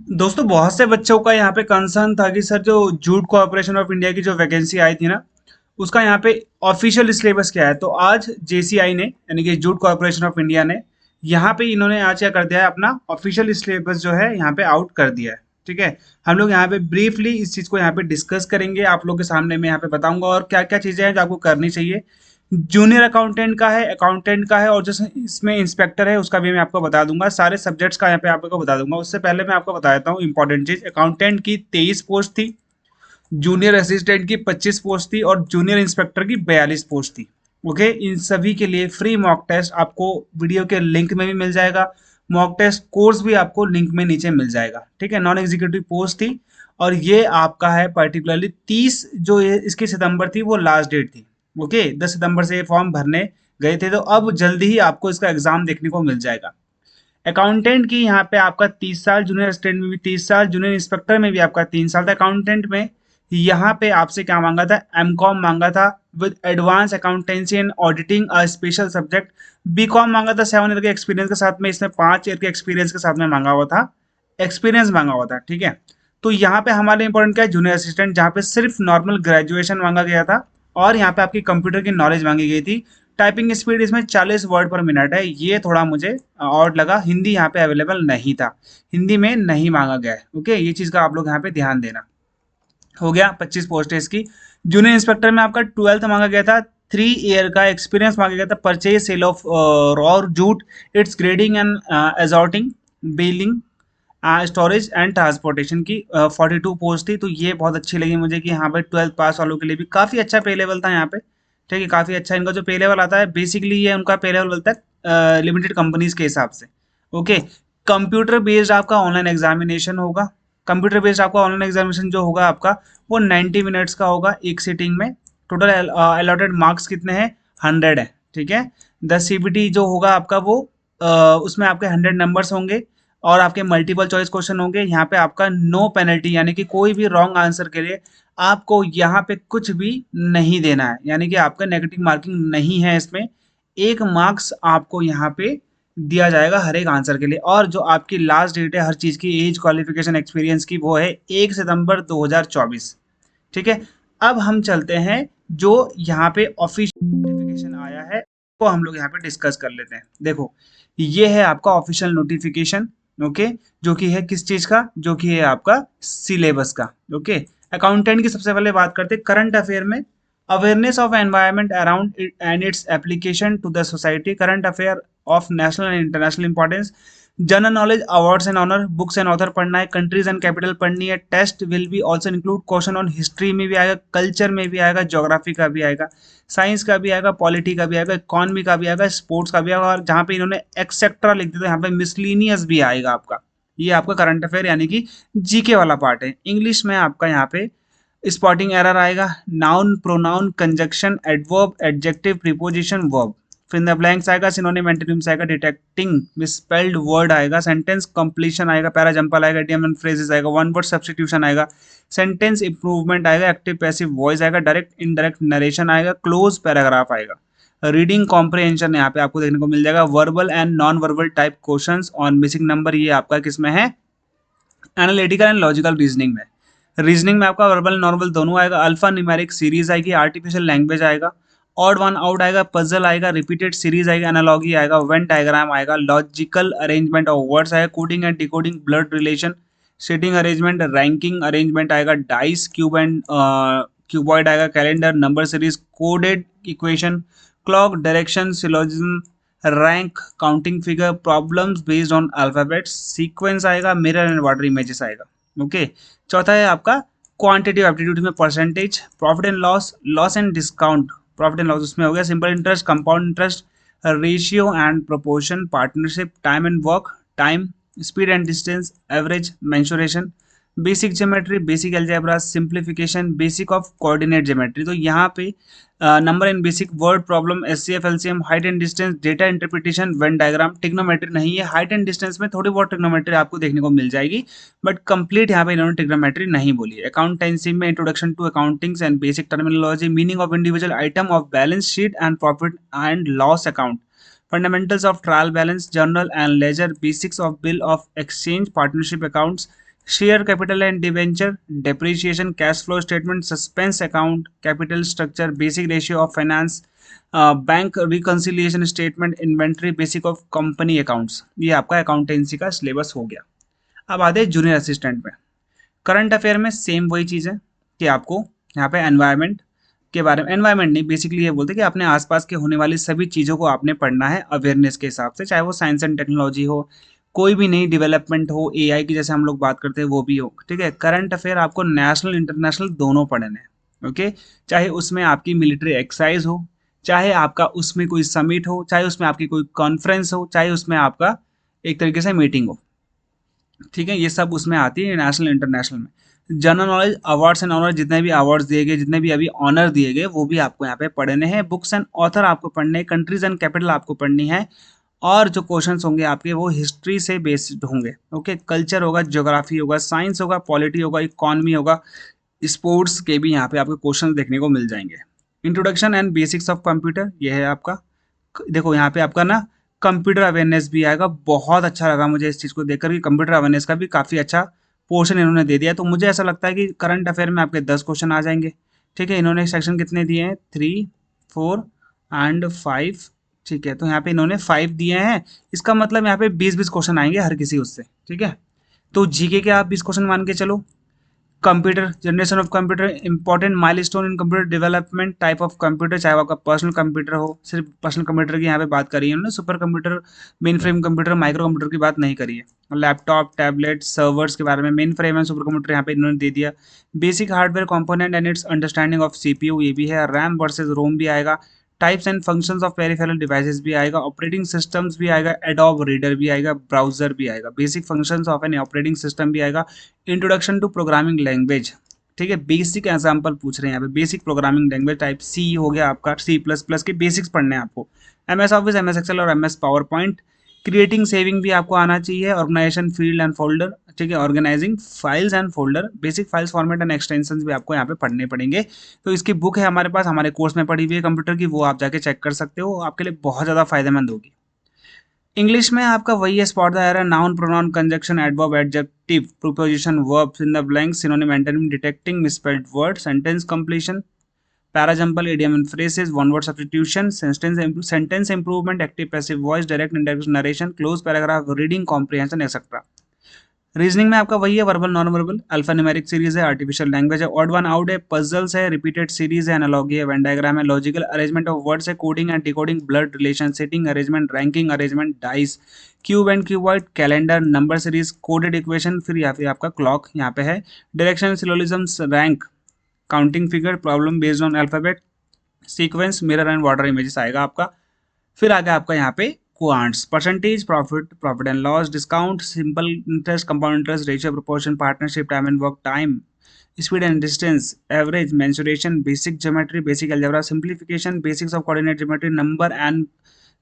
दोस्तों बहुत से बच्चों का यहाँ पे कंसर्न था कि सर जो जूट कॉर्पोरेशन ऑफ इंडिया की जो वैकेंसी आई थी ना, उसका यहाँ पे ऑफिशियल सिलेबस क्या है। तो आज जेसीआई ने यानी कि जूट कॉर्पोरेशन ऑफ इंडिया ने यहाँ पे इन्होंने आज क्या कर दिया है, अपना ऑफिशियल सिलेबस जो है यहाँ पे आउट कर दिया है। ठीक है, हम लोग यहाँ पे ब्रीफली इस चीज़ को यहाँ पे डिस्कस करेंगे, आप लोग के सामने मैं यहाँ पे बताऊंगा और क्या क्या चीज़ें हैं जो आपको करनी चाहिए। जूनियर अकाउंटेंट का है और जो इसमें इंस्पेक्टर है उसका भी मैं आपको बता दूंगा। सारे सब्जेक्ट्स का यहाँ पे आपको बता दूंगा। उससे पहले मैं आपको बता देता हूँ इंपॉर्टेंट चीज। अकाउंटेंट की 23 पोस्ट थी, जूनियर असिस्टेंट की 25 पोस्ट थी और जूनियर इंस्पेक्टर की 42 पोस्ट थी। ओके, इन सभी के लिए फ्री मॉक टेस्ट आपको वीडियो के लिंक में भी मिल जाएगा। मॉक टेस्ट कोर्स भी आपको लिंक में नीचे मिल जाएगा। ठीक है, नॉन एग्जीक्यूटिव पोस्ट थी और ये आपका है पर्टिकुलरली 30 जो ये इसकी सितंबर थी वो लास्ट डेट थी। ओके, 10 सितंबर से ये फॉर्म भरने गए थे, तो अब जल्दी ही आपको इसका एग्जाम देखने को मिल जाएगा। अकाउंटेंट की यहाँ पे आपका 30 साल, जूनियर असिस्टेंट में भी 30 साल, जूनियर इंस्पेक्टर में भी आपका 3 साल था। अकाउंटेंट में यहाँ पे आपसे क्या मांगा था, एमकॉम मांगा था with advance accountancy and auditing a special subject. BCom मांगा था 7 ईयर के एक्सपीरियंस के साथ में, इसमें 5 ईयर के एक्सपीरियंस के साथ में मांगा हुआ था, एक्सपीरियंस मांगा हुआ था। ठीक है, तो यहाँ पे हमारे इंपॉर्टेंट क्या है, जूनियर असिस्टेंट, जहाँ पे सिर्फ नॉर्मल ग्रेजुएशन मांगा गया था और यहाँ पे आपकी कंप्यूटर की नॉलेज मांगी गई थी। टाइपिंग स्पीड इसमें 40 वर्ड पर मिनट है, ये थोड़ा मुझे ऑड लगा। हिंदी यहाँ पे अवेलेबल नहीं था, हिंदी में नहीं मांगा गया है। ओके, ये चीज़ का आप लोग यहाँ पे ध्यान देना। हो गया, 25 पोस्ट है इसकी। जूनियर इंस्पेक्टर में आपका 12th मांगा गया था, 3 ईयर का एक्सपीरियंस मांगा गया था। Purchase sale of raw jute, its grading and assorting, baling, storage and transportation की 42 पोस्ट थी। तो ये बहुत अच्छी लगी मुझे कि यहाँ पे 12th पास वालों के लिए भी काफ़ी अच्छा पे लेवल था यहाँ पे। ठीक है, काफ़ी अच्छा इनका जो पे लेवल आता है, बेसिकली ये उनका पे लेवल बोलता है लिमिटेड कंपनीज के हिसाब से। ओके, कंप्यूटर बेस्ड आपका ऑनलाइन एग्जामिनेशन होगा। कंप्यूटर बेस्ड आपका ऑनलाइन एग्जामिनेशन जो होगा आपका, वो 90 मिनट्स का होगा एक सीटिंग में। टोटल अलॉटेड मार्क्स कितने हैं, 100 है। ठीक है, 10 सीबीटी जो होगा आपका वो उसमें आपके 100 नंबर्स होंगे और आपके मल्टीपल चॉइस क्वेश्चन होंगे। यहाँ पे आपका नो पेनल्टी, यानी कि कोई भी रॉन्ग आंसर के लिए आपको यहाँ पे कुछ भी नहीं देना है, यानी कि आपका नेगेटिव मार्किंग नहीं है इसमें। 1 मार्क्स आपको यहाँ पे दिया जाएगा हर एक आंसर के लिए। और जो आपकी लास्ट डेट है हर चीज़ की, एज, क्वालिफिकेशन, एक्सपीरियंस की, वो है 1 सितंबर 2024। ठीक है, अब हम चलते हैं जो यहाँ पे ऑफिशियल नोटिफिकेशन आया है वो हम लोग यहाँ पे डिस्कस कर लेते हैं। देखो, ये है आपका ऑफिशियल नोटिफिकेशन। ओके, जो कि है किस चीज का, जो कि है आपका सिलेबस का। ओके, अकाउंटेंट की सबसे पहले बात करते हैं करंट अफेयर में। Awareness of environment around it and its application to the society, current affair of national and international importance, general knowledge, awards and honour, books and author पढ़ना है, कंट्रीज एंड कैपिटल पढ़नी है। Test will be also include question on history में भी आएगा, culture में भी आएगा, ज्योग्राफी का भी आएगा, साइंस का भी आएगा, पॉलिटी का भी आएगा, इकोनॉमी का भी आएगा, स्पोर्ट्स का भी आएगा। और जहाँ पे इन्होंने एक्सेट्रा लिख दिया, यहाँ पे मिसलिनियस भी आएगा आपका। ये आपका करंट अफेयर यानी कि जीके वाला पार्ट है। इंग्लिश में आपका यहाँ पे स्पॉटिंग एरर आएगा, noun, pronoun, conjunction, adverb, adjective, preposition, verb. फिर द ब्लैंक्स आएगा, सिनोनिम, एंटोनिम्स आएगा, डिटेक्टिंग मिसस्पेल्ड वर्ड आएगा, सेंटेंस कंप्लीशन आएगा, पैरा जंपल आएगा, इडियम एंड फ्रेजेस आएगा, वन वर्ड सब्स्टिट्यूशन आएगा, सेंटेंस इंप्रूवमेंट आएगा, एक्टिव पैसिव वॉइस आएगा, डायरेक्ट इनडायरेक्ट नरेशन आएगा, क्लोज पैराग्राफ आएगा। रीडिंग कॉम्प्रिहेंशन यहाँ पे आपको देखने को मिल जाएगा, verbal and non verbal type questions on missing number, ये आपका किसमें है, एनालिटिकल एंड लॉजिकल रीजनिंग में। रीजनिंग में आपका वर्बल नॉर्मल दोनों आएगा, अल्फा न्यूमेरिक सीरीज आएगी, आर्टिफिशियल लैंग्वेज आएगा, ऑड वन आउट आएगा, पजल आएगा, रिपीटेड सीरीज आएगा, एनालॉगी आएगा, वेन डायग्राम आएगा, लॉजिकल अरेंजमेंट ऑफ वर्ड्स आएगा, coding and decoding, blood relation, seating arrangement, ranking arrangement आएगा, डाइस, क्यूब एंड क्यूबॉइड आएगा, calendar, number series, coded equation, clock, direction, syllogism, rank, counting figure, problems based on alphabets, sequence आएगा, mirror and water images आएगा। Okay, चौथा है आपका quantitative aptitude में percentage, profit and loss, loss and discount, profit and loss उसमें हो गया, simple interest, compound interest, ratio and proportion, partnership, time and work, time, speed and distance, average, mensuration, basic geometry, basic algebra, simplification, basic of coordinate geometry. तो यहाँ पे number in basic, word problem, HCF, LCM, height and distance, data interpretation, Venn diagram, trigonometry नहीं है। Height and distance में थोड़ी बहुत trigonometry आपको देखने को मिल जाएगी, बट कंप्लीट यहाँ पे इन्होंने ट्रिग्नोमेट्री नहीं बोली है। अकाउंटेंसी में introduction to accountings and basic terminology, meaning of individual item of balance sheet and profit and loss account, fundamentals of trial balance, journal and ledger, basics of bill of exchange, partnership accounts, share capital and debenture, depreciation, cash flow statement, suspense account, capital structure, basic ratio of finance, bank reconciliation statement, inventory, basic of company accounts. ये आपका accountancy का syllabus हो गया। अब आते हैं junior assistant में। Current affair में सेम वही चीज़ है कि आपको यहाँ पे एनवायरनमेंट के बारे में, एनवायरनमेंट नहीं, बेसिकली ये बोलते हैं कि अपने आसपास के होने वाली सभी चीज़ों को आपने पढ़ना है अवेयरनेस के हिसाब से, चाहे वो साइंस एंड टेक्नोलॉजी हो, कोई भी नई डेवलपमेंट हो, एआई की जैसे हम लोग बात करते हैं वो भी हो, ठीक है। करंट अफेयर आपको नेशनल इंटरनेशनल दोनों पढ़ने हैं, ओके। चाहे उसमें आपकी मिलिट्री एक्सरसाइज हो, चाहे आपका उसमें कोई समिट हो, चाहे उसमें आपकी कोई कॉन्फ्रेंस हो, चाहे उसमें आपका एक तरीके से मीटिंग हो, ठीक है। ये सब उसमें आती है नेशनल इंटरनेशनल में। General knowledge, awards and honour, जितने भी अवार्ड्स दिए गए, जितने भी अभी ऑनर दिए गए, वो भी आपको यहाँ पे पढ़ने हैं। बुक्स एंड ऑथर आपको पढ़ने, कंट्रीज एंड कैपिटल आपको पढ़नी है, और जो क्वेश्चंस होंगे आपके वो हिस्ट्री से बेस्ड होंगे, ओके। कल्चर होगा, ज्योग्राफी होगा, साइंस होगा, पॉलिटी होगा, इकोनॉमी होगा, स्पोर्ट्स के भी यहाँ पे आपको क्वेश्चन देखने को मिल जाएंगे। Introduction and basics of computer, ये है आपका। देखो यहाँ पे आपका ना कंप्यूटर अवेयरनेस भी आएगा। बहुत अच्छा लगा मुझे इस चीज़ को देखकर कि कंप्यूटर अवेयरनेस का भी काफ़ी अच्छा पोर्शन इन्होंने दे दिया। तो मुझे ऐसा लगता है कि करंट अफेयर में आपके 10 क्वेश्चन आ जाएंगे, ठीक है। इन्होंने सेक्शन कितने दिए हैं, 3, 4 एंड 5, ठीक है। तो यहाँ पे इन्होंने 5 दिए हैं, इसका मतलब यहाँ पे 20-20 क्वेश्चन आएंगे हर किसी उससे, ठीक है। तो जीके के आप 20 क्वेश्चन मान के चलो। Computer, generation of computer, important milestone in computer development, type of computer, चाहे वो आपका पर्सनल कंप्यूटर हो, सिर्फ पर्सनल कंप्यूटर की यहाँ पे बात करी है उन्होंने, super computer, main frame computer, micro computer की बात नहीं करी है। लैपटॉप, टैबलेट, सर्वर्स के बारे में, main frame and super computer यहाँ पे इन्होंने दे दिया। Basic hardware component and it's understanding of CPU, ये भी है। रैम वर्सेज रोम भी आएगा। Types and functions of peripheral devices भी आएगा। ऑपरेटिंग सिस्टम्स भी आएगा। एडोब रीडर भी आएगा। ब्राउजर भी आएगा। Basic functions of an operating system भी आएगा। इंट्रोडक्शन टू प्रोग्रामिंग लैंग्वेज, ठीक है। बेसिक एग्जांपल पूछ रहे हैं यहाँ पे, basic programming language type C हो गया आपका, C++ के बेसिक्स पढ़ने हैं आपको। MS ऑफिस, MS एक्सेल और MS power point. Creating saving भी आपको आना चाहिए। ऑर्गेनाइजेशन फील्ड एंड फोल्डर, ठीक है। Organizing files and folder, basic files format and extensions भी आपको यहाँ पे पढ़ने पड़ेंगे। तो इसकी बुक है हमारे पास, हमारे कोर्स में पड़ी हुई है कंप्यूटर की, वो आप जाके चेक कर सकते हो, आपके लिए बहुत ज़्यादा फायदेमंद होगी। इंग्लिश में आपका वही है, spot the error, noun, pronoun, conjunction, adverb, adjective, preposition, verbs in the blanks, synonym, antonym, detecting misspelled word, sentence completion, parajumble, idiom and phrases, one word substitution, sentence improvement, active passive voice, direct indirect narration, cloze paragraph, reading comprehension etcetera. Reasoning में आपका वही है, verbal, non verbal, alphanumeric series है, artificial language है, odd one out है, puzzles है, repeated series है, analogy है, वेन डायग्राम है, लॉजिकल अरेंजमेंट ऑफ वर्ड्स है, coding and decoding, blood relation, seating arrangement, ranking arrangement, dice, cube and cuboid, calendar, number series, coded equation, फिर यहाँ पे आपका क्लॉक यहाँ पे है, direction, syllogisms, rank, counting figure, problem based on alphabet, sequence, mirror and water images आएगा आपका। फिर आगे आपका यहाँ पे quants, percentage, profit, profit and loss, discount, simple interest, compound interest, ratio, proportion, partnership, time and work time, speed and distance, average, mensuration, basic geometry, basic algebra, simplification, basics of coordinate geometry, number and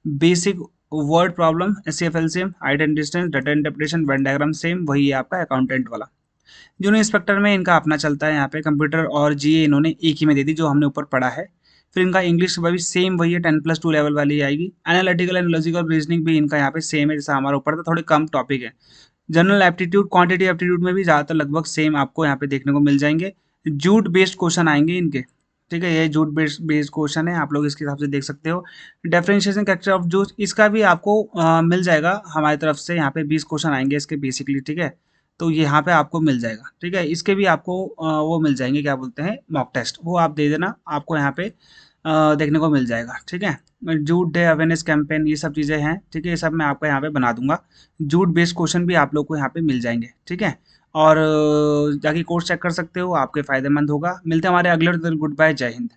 basic word problem, HCF, LCM, height and distance, data interpretation, Venn diagram, same वही है आपका accountant वाला। Junior inspector में इनका अपना चलता है, यहाँ पे कंप्यूटर और जीए इन्होंने एक ही में दे दी जो हमने ऊपर पढ़ा है। फिर इनका इंग्लिश भी सेम वही है, 10+2 लेवल वाली आएगी। एनालिटिकल एंड लॉजिकल रीजनिंग भी इनका यहाँ पे सेम है जैसा हमारा ऊपर था, थोड़े कम टॉपिक है। जनरल एप्टीट्यूड, क्वांटिटी एप्टीट्यूड में भी ज़्यादातर लगभग सेम आपको यहाँ पे देखने को मिल जाएंगे। जूट बेस्ड क्वेश्चन आएंगे इनके, ठीक है। ये जूट बेस्ड क्वेश्चन है, आप लोग इसके हिसाब से देख सकते हो। डिफरेंशिएशन कैरेक्टर ऑफ जूट, इसका भी आपको मिल जाएगा हमारी तरफ से, यहाँ पे 20 क्वेश्चन आएंगे इसके बेसिकली, ठीक है। तो यहाँ पे आपको मिल जाएगा, ठीक है। इसके भी आपको वो मिल जाएंगे, क्या बोलते हैं, मॉक टेस्ट, वो आप दे देना, आपको यहाँ पे देखने को मिल जाएगा, ठीक है। जूट डे अवेयरनेस कैंपेन, ये सब चीज़ें हैं, ठीक है। ये सब मैं आपको यहाँ पे बना दूंगा। जूट बेस्ड क्वेश्चन भी आप लोग को यहाँ पे मिल जाएंगे, ठीक है। और जाके कोर्स चेक कर सकते हो, आपके फायदेमंद होगा। मिलते हैं हमारे अगले दिन, गुड बाय, जय हिंद।